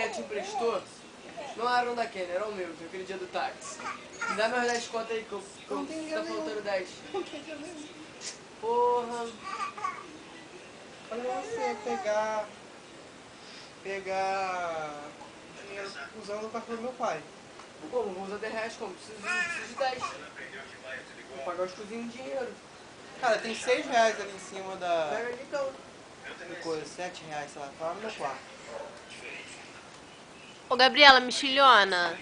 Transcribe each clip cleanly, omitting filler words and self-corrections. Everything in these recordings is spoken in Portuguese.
Kenner te emprestou não era um da Kenner, era o meu, que aquele dia do táxi. Me dá meus 10 conto aí, que tá faltando 10. Porra. Olha você pegar dinheiro usando o cartão do meu pai. Como? Vou usar 10 reais como? Preciso de 10. Vou pagar os cozinhos de dinheiro. Cara, tem 6 reais ali em cima da Pega ali então. coisa, 7 reais, sei lá, tá lá no meu quarto. Ô, Gabriela, mexilhona.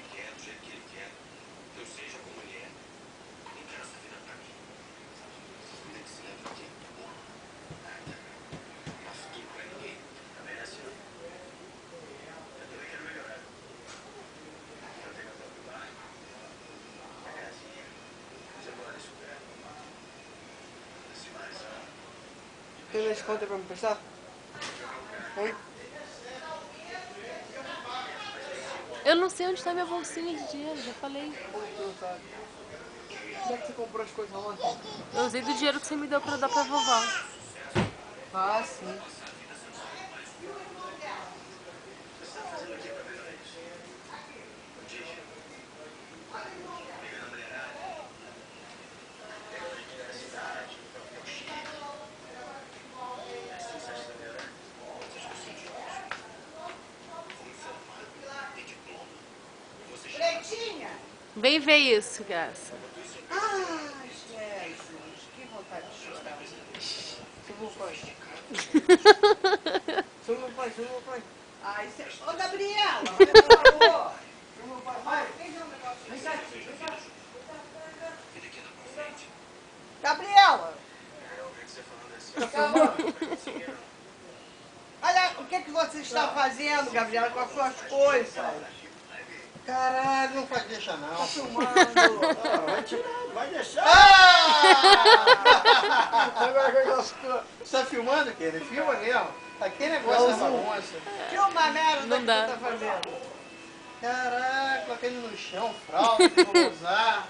Tem 10 conto aí pra me prestar? Hein? Eu não sei onde tá minha bolsinha de dinheiro, já falei. Como tu não sabe? Onde é que você comprou as coisas ontem? Eu usei do dinheiro que você me deu pra dar pra vovó. Ah, sim. Pretinha! Vem ver isso, Graça. Ai, Jesus, que vontade de chorar. Seu meu pai. Seu meu pai, seu meu pai. Ai, cê... Ô, Gabriela, olha, por favor. Seu meu pai, vai. Vem cá um negócio. Vem cá, vem cá. Gabriela, Calma. olha o que você está fazendo, Gabriela, com as suas coisas. Caralho, não pode deixar não. Tá filmando. Vai tirar, vai deixar. Agora que eu gosto. Você tá filmando, Kenner? Filma mesmo. Aquele negócio é bagunça. Filma a merda Não que dá. você está fazendo. Caraca, coloquei ele no chão, fralda, que eu vou usar.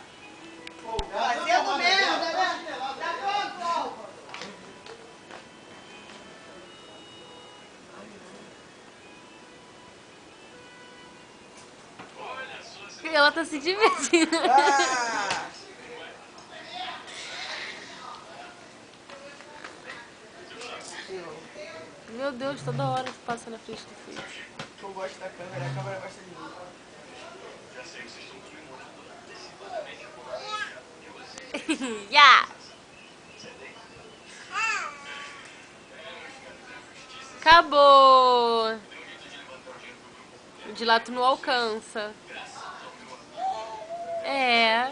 Fazendo merda, né? Tá pronto, Álvaro. Ela tá se divertindo. Ah! Meu Deus, toda hora que passa na frente do filho. Eu gosto da câmera, a câmera gosta de mim. Ya! Acabou! De lá tu não alcança. É.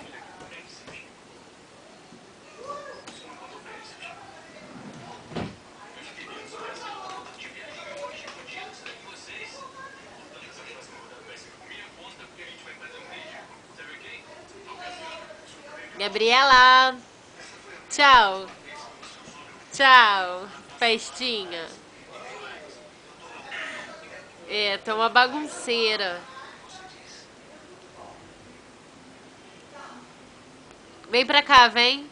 Gabriela! Tchau! Tchau! Festinha! É, tá uma bagunceira. Vem pra cá, vem.